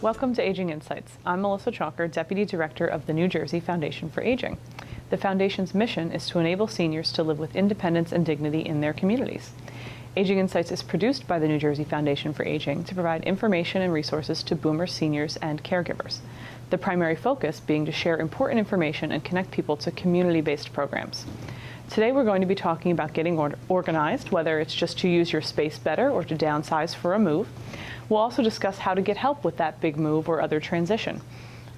Welcome to Aging Insights. I'm Melissa Chalker, Deputy Director of the New Jersey Foundation for Aging. The Foundation's mission is to enable seniors to live with independence and dignity in their communities. Aging Insights is produced by the New Jersey Foundation for Aging to provide information and resources to boomers, seniors, and caregivers. The primary focus being to share important information and connect people to community-based programs. Today we're going to be talking about getting organized, whether it's just to use your space better or to downsize for a move. We'll also discuss how to get help with that big move or other transition.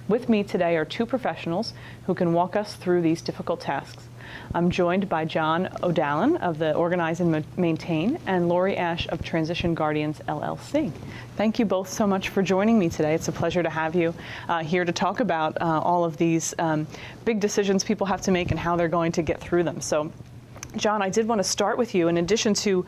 With me today are two professionals who can walk us through these difficult tasks. I'm joined by John O'Dallon of the Organize and Maintain and Lori Ash of Transition Guardians, LLC. Thank you both so much for joining me today. It's a pleasure to have you here to talk about all of these big decisions people have to make and how they're going to get through them. So, John, I did want to start with you. In addition to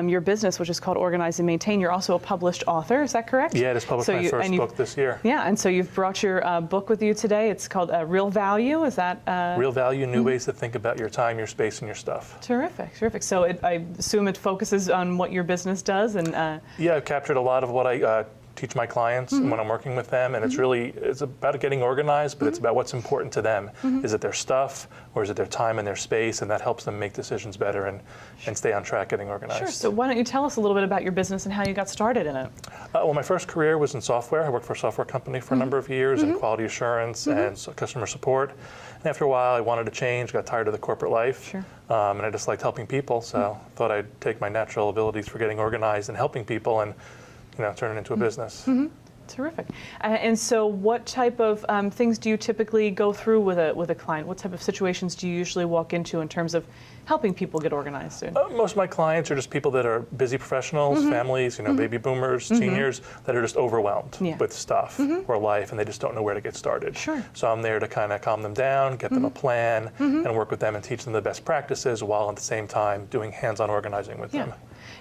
your business, which is called Organize and Maintain, you're also a published author. Is that correct? Yeah, I just published my first book this year. Yeah, and so you've brought your book with you today. It's called Real Value. Is that? Real Value, New Ways to Think About Your Time, Your Space, and Your Stuff. Terrific, terrific. So I assume it focuses on what your business does? And yeah, I've captured a lot of what I teach my clients when I'm working with them, and it's about getting organized, but it's about what's important to them. Is it their stuff, or is it their time and their space, and that helps them make decisions better and stay on track getting organized. Sure, so why don't you tell us a little bit about your business and how you got started in it? Well, my first career was in software. I worked for a software company for a number of years in quality assurance and customer support. And after a while, I wanted to change, got tired of the corporate life, and I just liked helping people, so thought I'd take my natural abilities for getting organized and helping people and turn it into a business. Terrific. And so what type of things do you typically go through with a client? What type of situations do you usually walk into in terms of helping people get organized? Most of my clients are just people that are busy professionals, families, baby boomers, seniors that are just overwhelmed with stuff or life, and they just don't know where to get started. Sure. So I'm there to kind of calm them down, get them a plan, and work with them and teach them the best practices while at the same time doing hands-on organizing with them.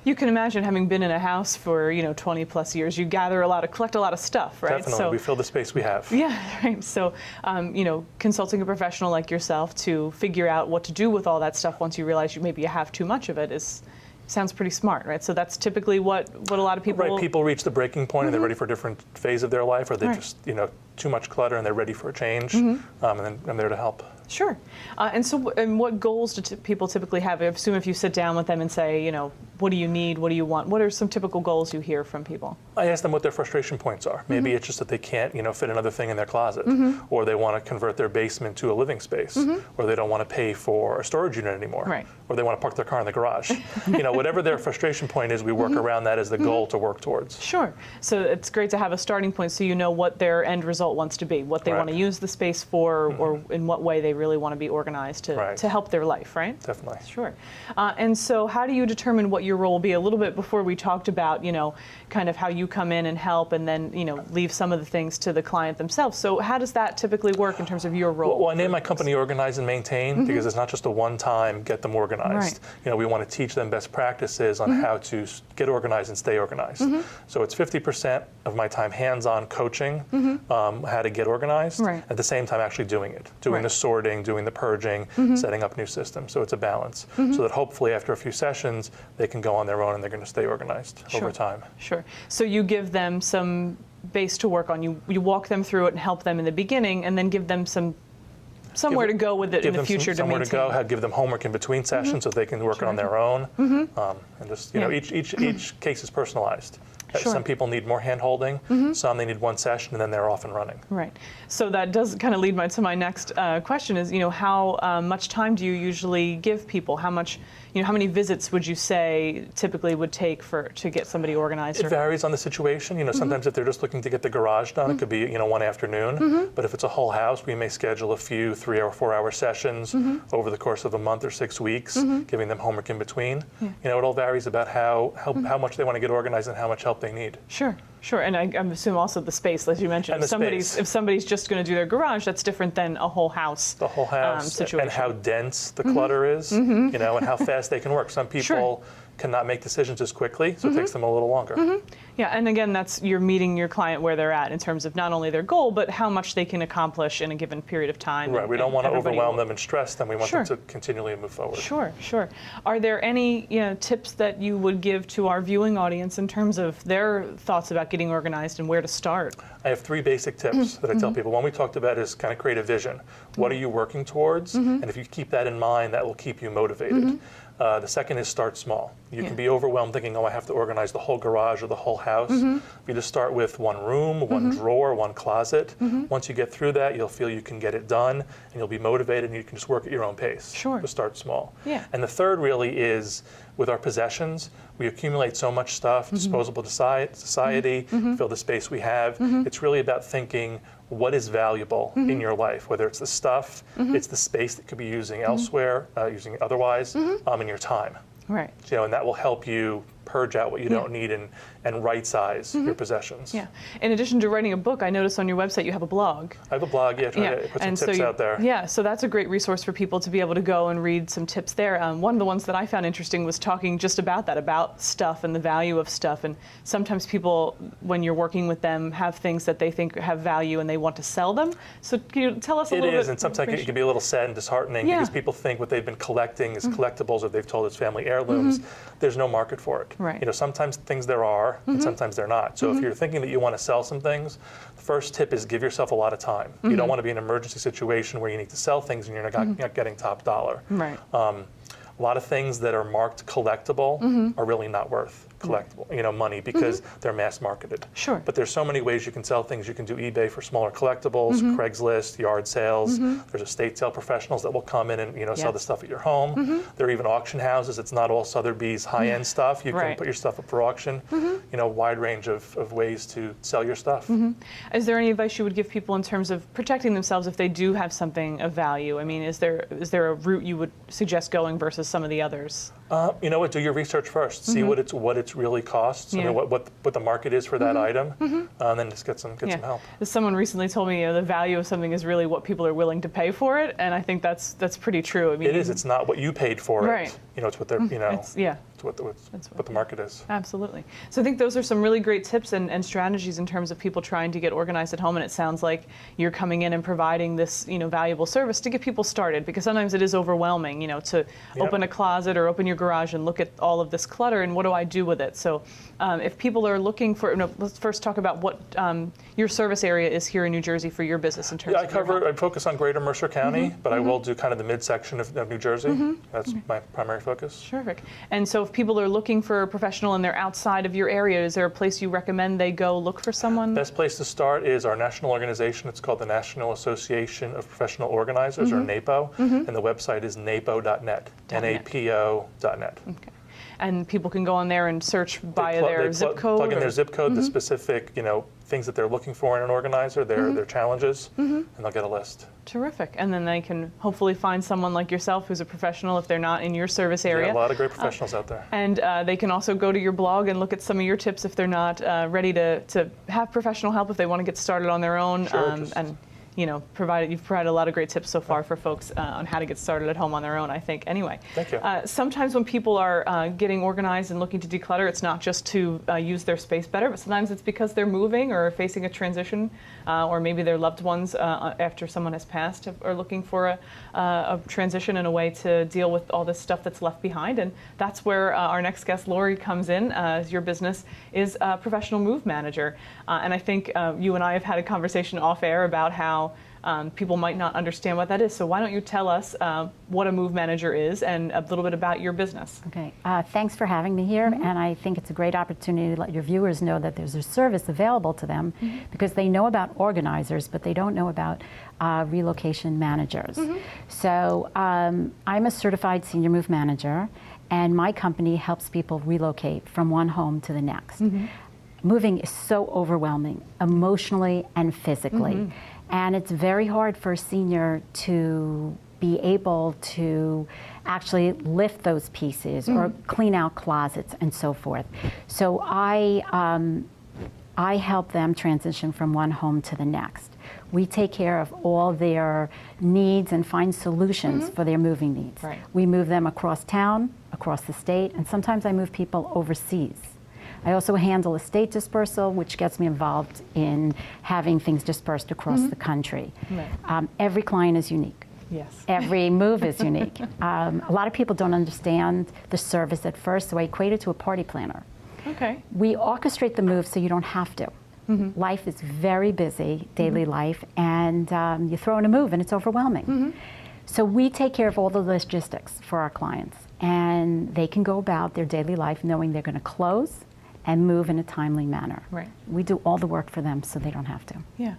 You can imagine, having been in a house for 20 plus years, you collect a lot of stuff, right? Definitely, so, we fill the space we have. Yeah, right. So, consulting a professional like yourself to figure out what to do with all that stuff once you realize maybe you have too much of it sounds pretty smart, right? So that's typically what a lot of people... Right, people reach the breaking point and they're ready for a different phase of their life, or they just, too much clutter and they're ready for a change, and then I'm there to help. Sure. And what goals do people typically have? I assume if you sit down with them and say, what do you need? What do you want? What are some typical goals you hear from people? I ask them what their frustration points are. Maybe it's just that they can't, fit another thing in their closet, or they want to convert their basement to a living space, or they don't want to pay for a storage unit anymore, or they want to park their car in the garage. Whatever their frustration point is, we work around that as the goal to work towards. Sure. So it's great to have a starting point so you know what their end result wants to be, what they want to use the space for, or in what way they really want to be organized to help their life, right? Definitely. Sure. And so how do you determine what your role will be? A little bit before we talked about, kind of how you come in and help and then, leave some of the things to the client themselves. So how does that typically work in terms of your role? Well, I named my company Organize and Maintain because it's not just a one-time get them organized. We want to teach them best practices on how to get organized and stay organized. So it's 50% of my time hands-on coaching how to get organized, at the same time actually doing it, doing the sorting, doing the purging, setting up new systems. So it's a balance, so that hopefully after a few sessions they can go on their own and they're going to stay organized over time. Sure. So you give them some base to work on. You walk them through it and help them in the beginning, and then give them somewhere to go with it in the future to maintain. Somewhere to go. Give them homework in between sessions so they can work on their own. And just each case is personalized. Some people need more hand-holding, some they need one session, and then they're off and running. Right. So that does kind of lead to my next question is, how much time do you usually give people? How many visits would you say typically would take to get somebody organized? It varies on the situation. Sometimes if they're just looking to get the garage done, it could be, one afternoon. But if it's a whole house, we may schedule a few 3 or 4 hour sessions over the course of a month or 6 weeks, giving them homework in between. It all varies about how much they want to get organized and how much help they need. Sure. Sure, and I assume also the space, as you mentioned. If somebody's just going to do their garage, that's different than a whole house. The whole house, situation. and how dense the clutter is, and how fast they can work. Some people, cannot make decisions as quickly, so it takes them a little longer. Yeah, and again, that's you're meeting your client where they're at in terms of not only their goal, but how much they can accomplish in a given period of time. Right, we don't want to overwhelm them and stress them. We want Sure. them to continually move forward. Sure, sure. Are there any tips that you would give to our viewing audience in terms of their thoughts about getting organized and where to start? I have 3 basic tips that I tell people. One we talked about is kind of create a vision. What are you working towards? And if you keep that in mind, that will keep you motivated. The second is start small. You can be overwhelmed thinking, oh, I have to organize the whole garage or the whole house. If you just start with one room, one drawer, one closet, once you get through that, you'll feel you can get it done, and you'll be motivated, and you can just work at your own pace. Sure. Just start small. Yeah. And the third really is, with our possessions, we accumulate so much stuff, disposable society, fill the space we have. It's really about thinking, what is valuable in your life, whether it's the stuff, it's the space that could be using elsewhere, using it otherwise, and your time. Right. And that will help you purge out what you don't need and right-size your possessions. Yeah. In addition to writing a book, I noticed on your website you have a blog. I have a blog, trying to put some tips out there. Yeah, so that's a great resource for people to be able to go and read some tips there. One of the ones that I found interesting was talking just about that, about stuff and the value of stuff. And sometimes people, when you're working with them, have things that they think have value and they want to sell them. So can you tell us a little bit? It is, and sometimes it can be a little sad and disheartening because people think what they've been collecting is collectibles, or they've told it's family heirlooms. There's no market for it. Right. Sometimes things there are, and sometimes they're not. So if you're thinking that you want to sell some things, the first tip is give yourself a lot of time. You don't want to be in an emergency situation where you need to sell things and you're not getting top dollar. Right. A lot of things that are marked collectible are really not worth collectible, money, because they're mass marketed. Sure. But there's so many ways you can sell things. You can do eBay for smaller collectibles, Craigslist, yard sales. There's estate sale professionals that will come in and sell the stuff at your home. There are even auction houses. It's not all Sotheby's high-end stuff. You can put your stuff up for auction. Wide range of ways to sell your stuff. Is there any advice you would give people in terms of protecting themselves if they do have something of value? I mean, is there a route you would suggest going versus some of the others? You know what? Do your research first. See what it's really costs. I mean, what the market is for that item, and then just get some help. Someone recently told me the value of something is really what people are willing to pay for it, and I think that's pretty true. I mean, it is. It's not what you paid for it. It's what they're It's what the market is. Absolutely. So I think those are some really great tips and strategies in terms of people trying to get organized at home, and it sounds like you're coming in and providing this valuable service to get people started, because sometimes it is overwhelming to open a closet or open your garage and look at all of this clutter and what do I do with it. So if people are looking for, let's first talk about what your service area is here in New Jersey for your business in terms of I focus on Greater Mercer County, but I will do kind of the midsection of New Jersey. That's my primary focus. Terrific. And so if people are looking for a professional and they're outside of your area, is there a place you recommend they go look for someone? Best place to start is our national organization. It's called the National Association of Professional Organizers, or NAPO, and the website is napo.net, napo.net. Okay. And people can go on there and search by their zip code? Plug in their zip code, the specific things that they're looking for in an organizer, their challenges, and they'll get a list. Terrific. And then they can hopefully find someone like yourself who's a professional if they're not in your service area. Yeah, a lot of great professionals out there. And they can also go to your blog and look at some of your tips if they're not ready to have professional help, if they want to get started on their own. Sure, you've provided a lot of great tips so far for folks on how to get started at home on their own, I think. Anyway, thank you. Sometimes when people are getting organized and looking to declutter, it's not just to use their space better, but sometimes it's because they're moving or facing a transition, or maybe their loved ones, after someone has passed, are looking for a transition and a way to deal with all this stuff that's left behind. And that's where our next guest, Lori, comes in. Your business is a professional move manager. And I think you and I have had a conversation off air about how people might not understand what that is. So why don't you tell us what a move manager is and a little bit about your business. Okay, thanks for having me here. And I think it's a great opportunity to let your viewers know that there's a service available to them, because they know about organizers, but they don't know about relocation managers. So I'm a certified senior move manager, and my company helps people relocate from one home to the next. Moving is so overwhelming, emotionally and physically. And it's very hard for a senior to be able to actually lift those pieces or clean out closets and so forth. So I I help them transition from one home to the next. We take care of all their needs and find solutions for their moving needs. Right. We move them across town, across the state, and sometimes I move people overseas. I also handle estate dispersal, which gets me involved in having things dispersed across the country. Right. Every client is unique. Yes. Every move is unique. A lot of people don't understand the service at first, so I equate it to a party planner. Okay. We orchestrate the move so you don't have to. Life is very busy, daily life, and you throw in a move and it's overwhelming. So we take care of all the logistics for our clients, and they can go about their daily life knowing they're going to close and move in a timely manner. Right. We do all the work for them so they don't have to. Yeah.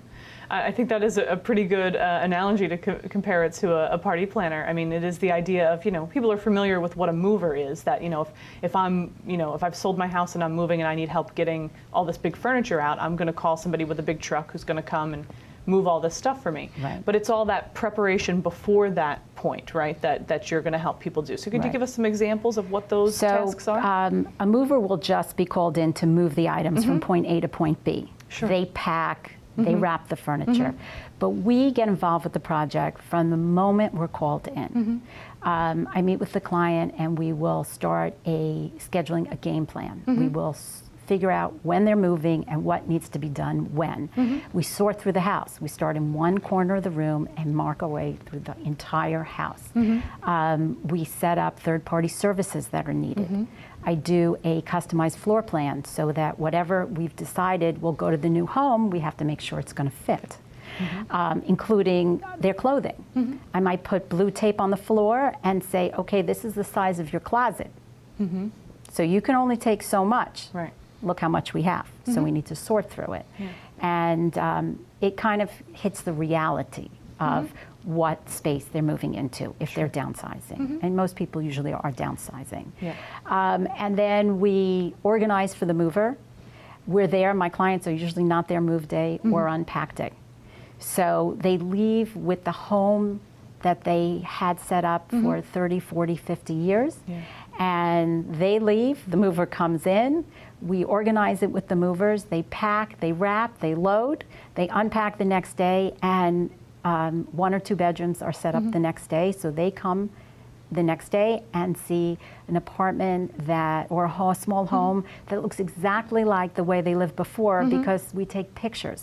I think that is a pretty good analogy to compare it to a party planner. I mean, it is the idea of, people are familiar with what a mover is, that, if I've sold my house and I'm moving and I need help getting all this big furniture out, I'm going to call somebody with a big truck who's going to come and move all this stuff for me. Right. But it's all that preparation before that point, right, that you're going to help people do. So could you give us some examples of what those tasks are? A mover will just be called in to move the items from point A to point B. Sure. They pack, they wrap the furniture. But we get involved with the project from the moment we're called in. I meet with the client and we will start scheduling a game plan. We will figure out when they're moving and what needs to be done when. We sort through the house. We start in one corner of the room and mark our way through the entire house. We set up third-party services that are needed. I do a customized floor plan so that whatever we've decided will go to the new home, we have to make sure it's going to fit, including their clothing. I might put blue tape on the floor and say, okay, this is the size of your closet. So you can only take so much. Right. Look how much we have. So we need to sort through it. And it kind of hits the reality of what space they're moving into if they're downsizing. And most people usually are downsizing. And then we organize for the mover. We're there. My clients are usually not there move day or unpack day. So they leave with the home that they had set up for 30, 40, 50 years. And they leave, the mover comes in, we organize it with the movers, they pack, they wrap, they load, they unpack the next day, and 1 or 2 bedrooms are set up the next day, so they come the next day and see an apartment or a small home that looks exactly like the way they lived before because we take pictures.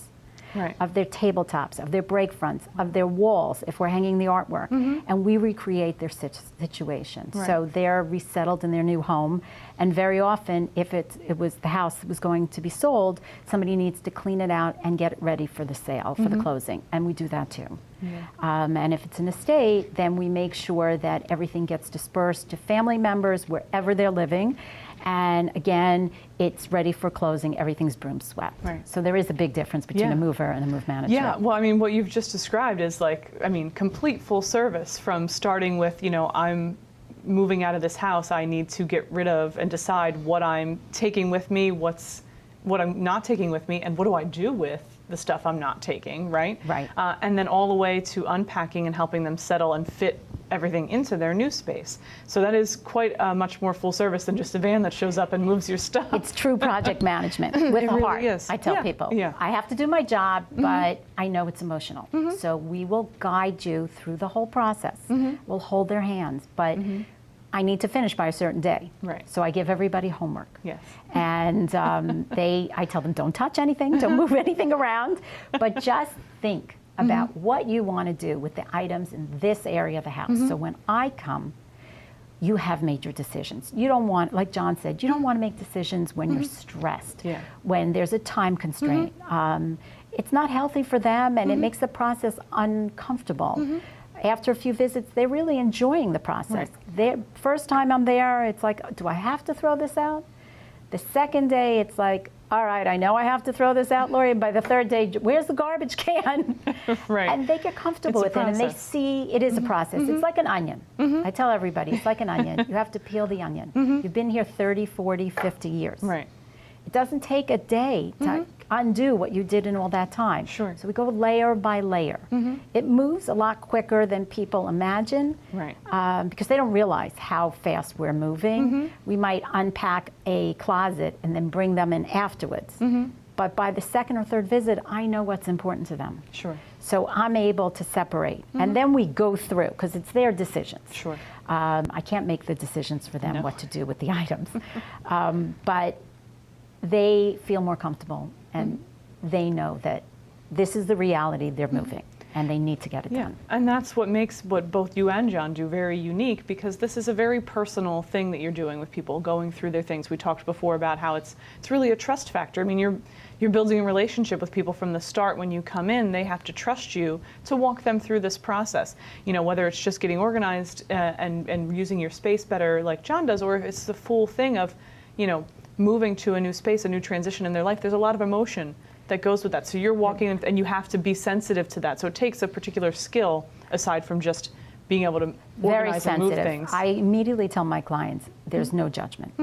Of their tabletops, of their break fronts, of their walls, if we're hanging the artwork, and we recreate their situation. So they're resettled in their new home, and very often, if it was the house that was going to be sold, somebody needs to clean it out and get it ready for the sale, for the closing, and we do that too. And if it's an estate, then we make sure that everything gets dispersed to family members wherever they're living. And again, it's ready for closing. Everything's broom swept. So there is a big difference between a mover and a move manager. Yeah, well, I mean, what you've just described is complete full service, from starting with, I'm moving out of this house, I need to get rid of and decide what I'm taking with me, what I'm not taking with me, and what do I do with the stuff I'm not taking, right? And then all the way to unpacking and helping them settle and fit everything into their new space. So that is quite much more full service than just a van that shows up and moves your stuff. It's true project management with a heart. Really is. I tell people, I have to do my job, but I know it's emotional. So we will guide you through the whole process. We'll hold their hands, but I need to finish by a certain day. So I give everybody homework. And I tell them, don't touch anything, don't move anything around, but just think about what you want to do with the items in this area of the house. So when I come, you have made your decisions. You don't want, like John said, you don't want to make decisions when you're stressed, when there's a time constraint. It's not healthy for them, and it makes the process uncomfortable. After a few visits, they're really enjoying the process. The first time I'm there, it's like, do I have to throw this out? The second day, it's like, all right, I know I have to throw this out, Lori. By the third day, where's the garbage can? And they get comfortable with it, and they see it is a process. It's like an onion. I tell everybody, it's like an onion. You have to peel the onion. You've been here 30, 40, 50 years. It doesn't take a day to undo what you did in all that time. So we go layer by layer. It moves a lot quicker than people imagine, because they don't realize how fast we're moving. We might unpack a closet and then bring them in afterwards. But by the second or third visit, I know what's important to them. Sure. So I'm able to separate. And then we go through, because it's their decisions. Sure. I can't make the decisions for them what to do with the items. But they feel more comfortable, and they know that this is the reality they're moving, and they need to get it done. And that's what makes what both you and John do very unique, because this is a very personal thing that you're doing with people, going through their things. We talked before about how it's really a trust factor. I mean, you're building a relationship with people from the start. When you come in, they have to trust you to walk them through this process. You know, whether it's just getting organized and using your space better like John does, or if it's the full thing of, you know, moving to a new space, a new transition in their life. There's a lot of emotion that goes with that. So you're walking in, and you have to be sensitive to that. So it takes a particular skill aside from just being able to organize and move things. I immediately tell my clients, there's no judgment.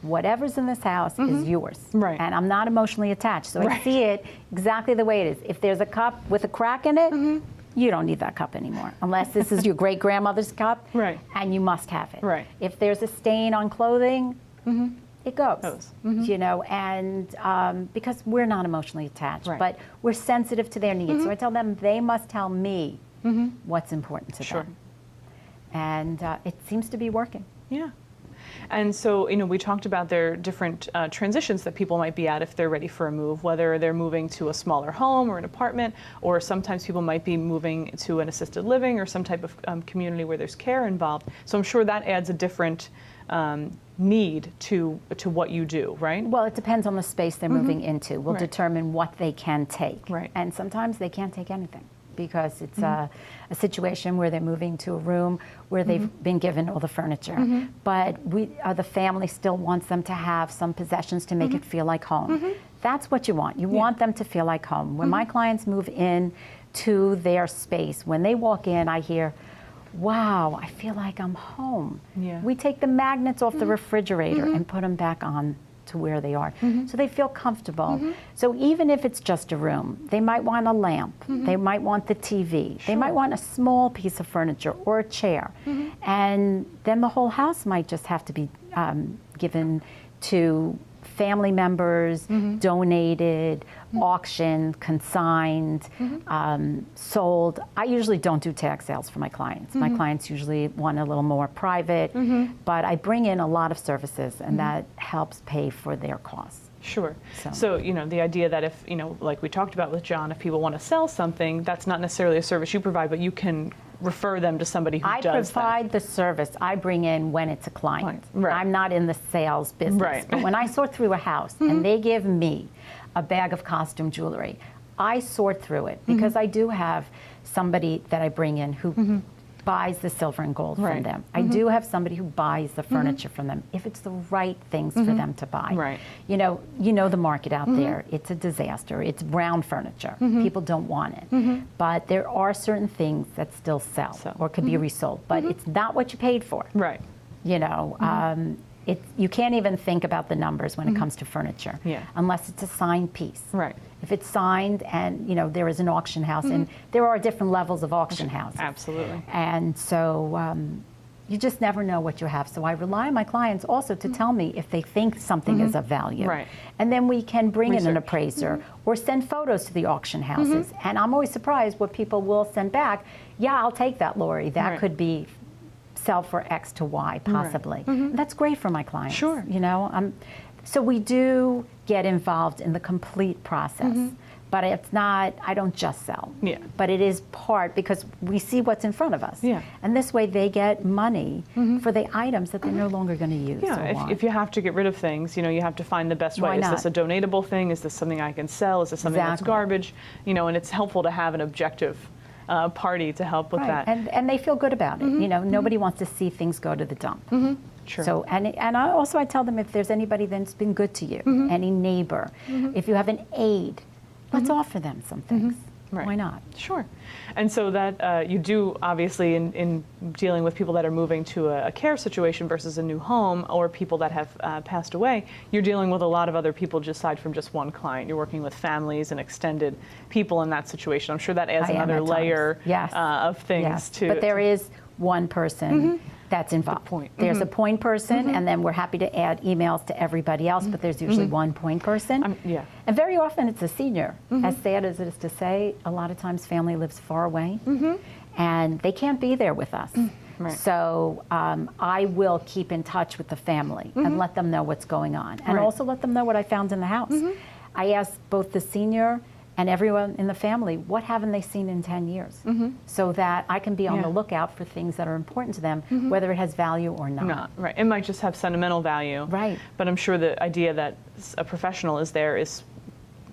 Whatever's in this house is yours. Right. And I'm not emotionally attached. So I see it exactly the way it is. If there's a cup with a crack in it, you don't need that cup anymore, unless this is your great-grandmother's cup, and you must have it. Right. If there's a stain on clothing, it goes. You know, and because we're not emotionally attached, but we're sensitive to their needs. So I tell them they must tell me what's important to them. And it seems to be working. Yeah. And so, you know, we talked about their different transitions that people might be at if they're ready for a move, whether they're moving to a smaller home or an apartment, or sometimes people might be moving to an assisted living or some type of community where there's care involved. So I'm sure that adds a different need to what you do, right? Well, it depends on the space they're moving into. We'll determine what they can take. And sometimes they can't take anything, because it's a situation where they're moving to a room where they've been given all the furniture. But the family still wants them to have some possessions to make it feel like home. That's what you want. You want them to feel like home. When my clients move in to their space, when they walk in, I hear, wow, I feel like I'm home. We take the magnets off the refrigerator and put them back on to where they are. So they feel comfortable. So even if it's just a room, they might want a lamp, they might want the TV, they might want a small piece of furniture or a chair. And then the whole house might just have to be given to family members, donated, auctioned, consigned, sold. I usually don't do tag sales for my clients. My clients usually want a little more private, but I bring in a lot of services, and that helps pay for their costs. Sure. So, you know, the idea that if, you know, like we talked about with John, if people want to sell something, that's not necessarily a service you provide, but you can refer them to somebody who does that. I provide the service. I bring in when it's a client. I'm not in the sales business. But when I sort through a house and they give me a bag of costume jewelry, I sort through it, because I do have somebody that I bring in who buys the silver and gold from them. I do have somebody who buys the furniture from them, if it's the right things for them to buy. You know the market out there. It's a disaster. It's brown furniture. People don't want it. But there are certain things that still sell or could be resold, but it's not what you paid for. You know, you can't even think about the numbers when it comes to furniture, unless it's a signed piece. If it's signed, and you know there is an auction house, and there are different levels of auction houses. Absolutely. And so you just never know what you have. So I rely on my clients also to tell me if they think something is of value. And then we can bring in an appraiser or send photos to the auction houses. And I'm always surprised what people will send back. Yeah, I'll take that, Lori. That could be sell for X to Y, possibly. That's great for my clients. You know, so we do get involved in the complete process, but it's not, I don't just sell, but it is part, because we see what's in front of us. And this way they get money for the items that they're no longer going to use. If you have to get rid of things, you know, you have to find the best way. Is this a donatable thing? Is this something I can sell? Is this something that's garbage? You know, and it's helpful to have an objective party to help with that. And they feel good about it. You know, nobody wants to see things go to the dump. So, and I tell them, if there's anybody that's been good to you, any neighbor, if you have an aide, let's offer them some things. Why not? Sure. And so that you do, obviously, in dealing with people that are moving to a care situation versus a new home, or people that have passed away, you're dealing with a lot of other people aside from just one client. You're working with families and extended people in that situation. I'm sure that adds another layer of things too. But there is one person that's involved. point. There's a point person, and then we're happy to add emails to everybody else, but there's usually one point person. Yeah. And very often it's a senior. As sad as it is to say, a lot of times family lives far away, and they can't be there with us. Right. So I will keep in touch with the family and let them know what's going on, and Right. also let them know what I found in the house. I asked both the senior and everyone in the family, what haven't they seen in 10 years? So that I can be on the lookout for things that are important to them, whether it has value or not. Right. It might just have sentimental value. Right. But I'm sure the idea that a professional is there is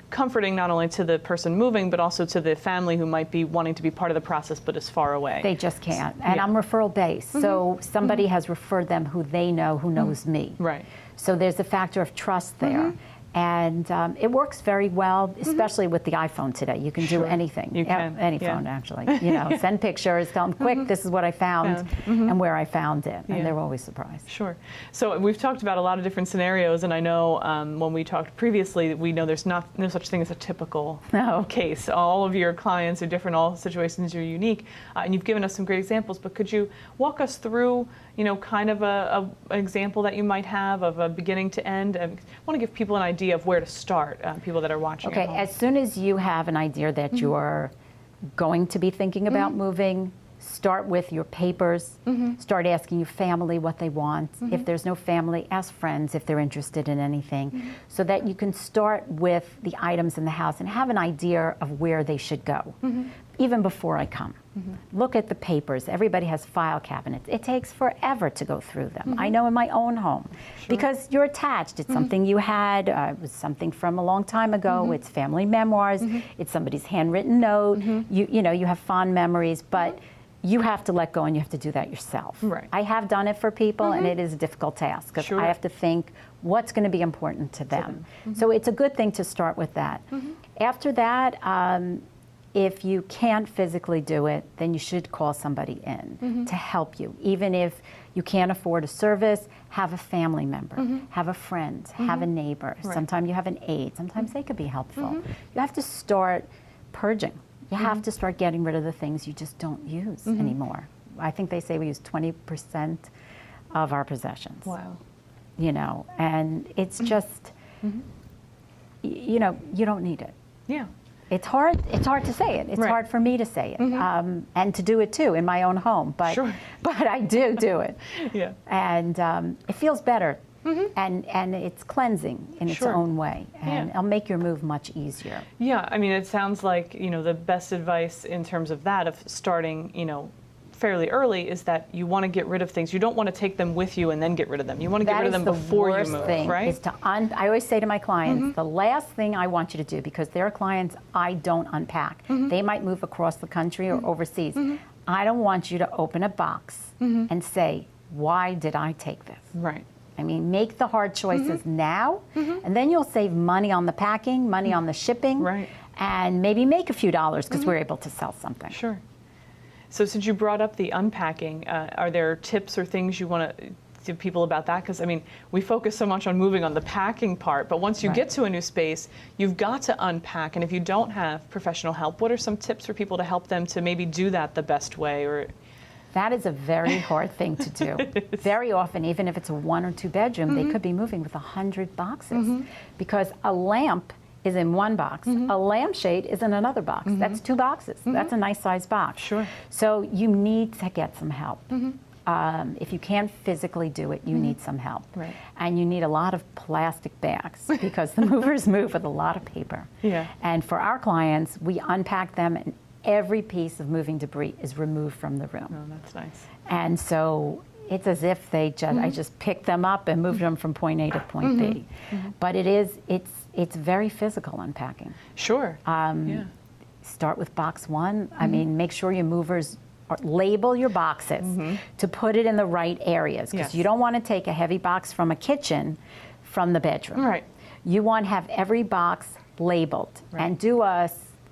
comforting not only to the person moving, but also to the family who might be wanting to be part of the process but is far away. They just can't. And Yeah. I'm referral based. So somebody has referred them who they know, who knows me. Right. So there's a factor of trust there. And it works very well, especially with the iPhone today. You can do anything. You can, Any yeah. phone, actually. You know, send pictures, tell them, quick, this is what I found and where I found it. And they're always surprised. Sure. So we've talked about a lot of different scenarios, and I know when we talked previously, we know there's no such thing as a typical case. All of your clients are different, all situations are unique, and you've given us some great examples, but could you walk us through, you know, kind of an example that you might have of a beginning to end? I want to give people an idea of where to start, people that are watching Okay, at home. as soon as you have an idea that you're going to be thinking about moving, start with your papers, start asking your family what they want. If there's no family, ask friends if they're interested in anything, so that you can start with the items in the house and have an idea of where they should go, even before I come. Look at the papers. Everybody has file cabinets. It takes forever to go through them. I know in my own home, because you're attached. It's something you had, it was something from a long time ago, it's family memoirs, it's somebody's handwritten note, you know, you have fond memories, but you have to let go and you have to do that yourself. Right. I have done it for people and it is a difficult task because I have to think what's going to be important to them. So it's a good thing to start with that. After that, if you can't physically do it, then you should call somebody in to help you. Even if you can't afford a service, have a family member, have a friend, have a neighbor. Sometimes you have an aide. Sometimes they could be helpful. You have to start purging. You have to start getting rid of the things you just don't use anymore. I think they say we use 20% of our possessions. Wow. You know, and it's just, you know, you don't need it. Yeah. It's hard to say it. It's hard for me to say it, and to do it too in my own home. But but I do it. Yeah. And it feels better, and it's cleansing in its own way, and it'll make your move much easier. Yeah. I mean, it sounds like, you know, the best advice in terms of that, of starting, you know, fairly early, is that you want to get rid of things. You don't want to take them with you and then get rid of them. You want to get rid of them before you move, That is the worst thing, right? is to I always say to my clients, the last thing I want you to do, because there are clients I don't unpack. They might move across the country or overseas. I don't want you to open a box and say, why did I take this? Right. I mean, make the hard choices now, and then you'll save money on the packing, money on the shipping, and maybe make a few dollars because we're able to sell something. Sure. So since you brought up the unpacking, are there tips or things you want to give people about that? Because, I mean, we focus so much on moving on the packing part, but once you get to a new space, you've got to unpack. And if you don't have professional help, what are some tips for people to help them to maybe do that the best way? Or that is a very hard thing to do. Very often, even if it's a 1 or 2 bedroom, they could be moving with 100 boxes because a lamp is in one box, a lampshade is in another box. That's 2 boxes. That's a nice sized box. Sure. So you need to get some help. If you can't physically do it, you need some help. Right. And you need a lot of plastic bags because the movers move with a lot of paper. Yeah. And for our clients, we unpack them and every piece of moving debris is removed from the room. Oh, that's nice. And so it's as if they just, I just picked them up and moved them from point A to point B. But it's very physical unpacking. Sure. Start with box 1. I mean, make sure your movers label your boxes to put it in the right areas, because you don't want to take a heavy box from a kitchen from the bedroom. Right. You want to have every box labeled and do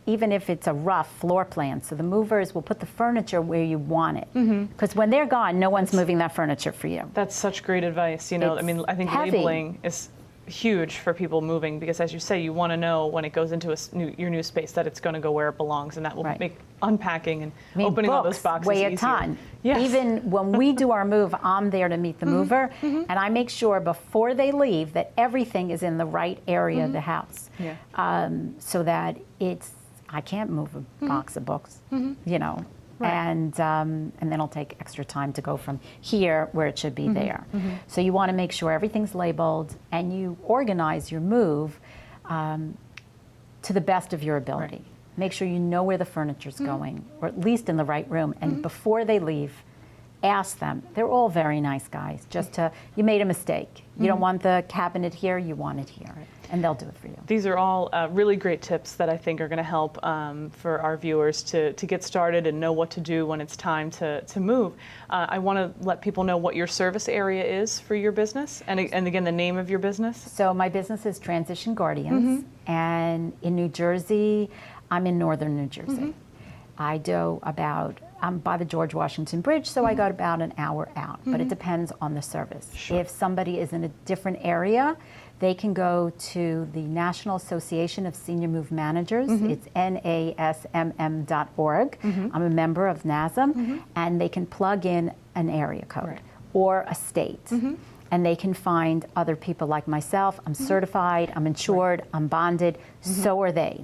even if it's a rough floor plan, so the movers will put the furniture where you want it. Because when they're gone, no one's moving that furniture for you. That's such great advice. You know, I mean, I think heavy. labeling is huge for people moving, because as you say, you want to know when it goes into your new space that it's going to go where it belongs, and that will make unpacking and opening all those boxes weigh easier. a ton. Yes. Even when we do our move, I'm there to meet the mover, and I make sure before they leave that everything is in the right area of the house, so that I can't move a box of books, you know. Right. And then it'll take extra time to go from here where it should be there. So you want to make sure everything's labeled and you organize your move to the best of your ability. Right. Make sure you know where the furniture's going, or at least in the right room. And before they leave, ask them. They're all very nice guys. Just you made a mistake. You don't want the cabinet here, you want it here. Right. And they'll do it for you. These are all really great tips that I think are going to help for our viewers to get started and know what to do when it's time to move. I want to let people know what your service area is for your business, and again, the name of your business. So my business is Transition Guardians, and in New Jersey, I'm in northern New Jersey. I do I'm by the George Washington Bridge, so I got about an hour out, but it depends on the service. Sure. If somebody is in a different area, they can go to the National Association of Senior Move Managers. It's NASMM.org. I'm a member of NASM, and they can plug in an area code or a state. And they can find other people like myself. I'm certified, I'm insured, I'm bonded, so are they.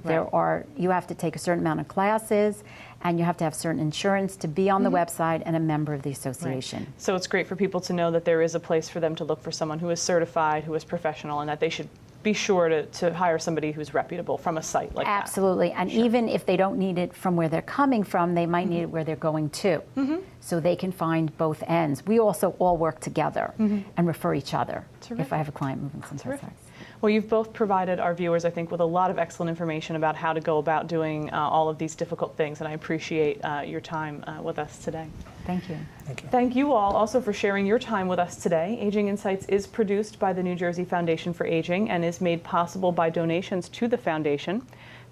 You have to take a certain amount of classes, and you have to have certain insurance to be on the website and a member of the association. Right. So it's great for people to know that there is a place for them to look for someone who is certified, who is professional, and that they should be sure to hire somebody who's reputable from a site like that. Absolutely, and even if they don't need it from where they're coming from, they might need it where they're going to. So they can find both ends. We also all work together and refer each other. Terrific. If I have a client moving someplace else. Well, you've both provided our viewers, I think, with a lot of excellent information about how to go about doing all of these difficult things, and I appreciate your time with us today. Thank you. Thank you. Thank you all also for sharing your time with us today. Aging Insights is produced by the New Jersey Foundation for Aging and is made possible by donations to the foundation.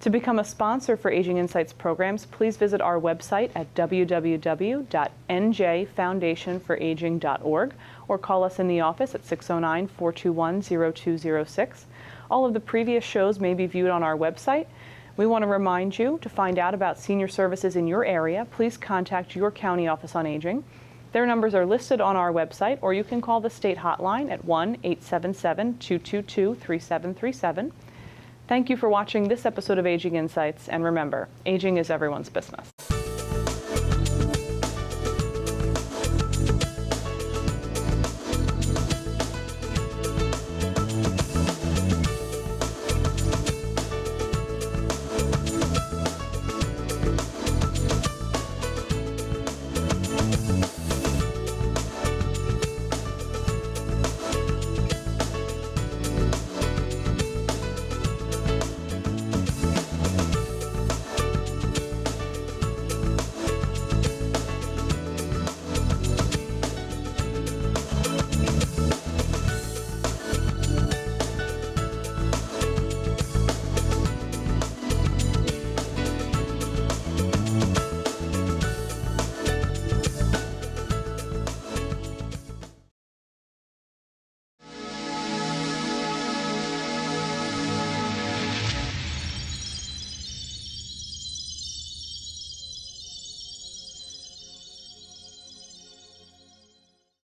To become a sponsor for Aging Insights programs, please visit our website at www.njfoundationforaging.org or call us in the office at 609-421-0206. All of the previous shows may be viewed on our website. We want to remind you to find out about senior services in your area. Please contact your county office on aging. Their numbers are listed on our website, or you can call the state hotline at 1-877-222-3737. Thank you for watching this episode of Aging Insights, and remember, aging is everyone's business.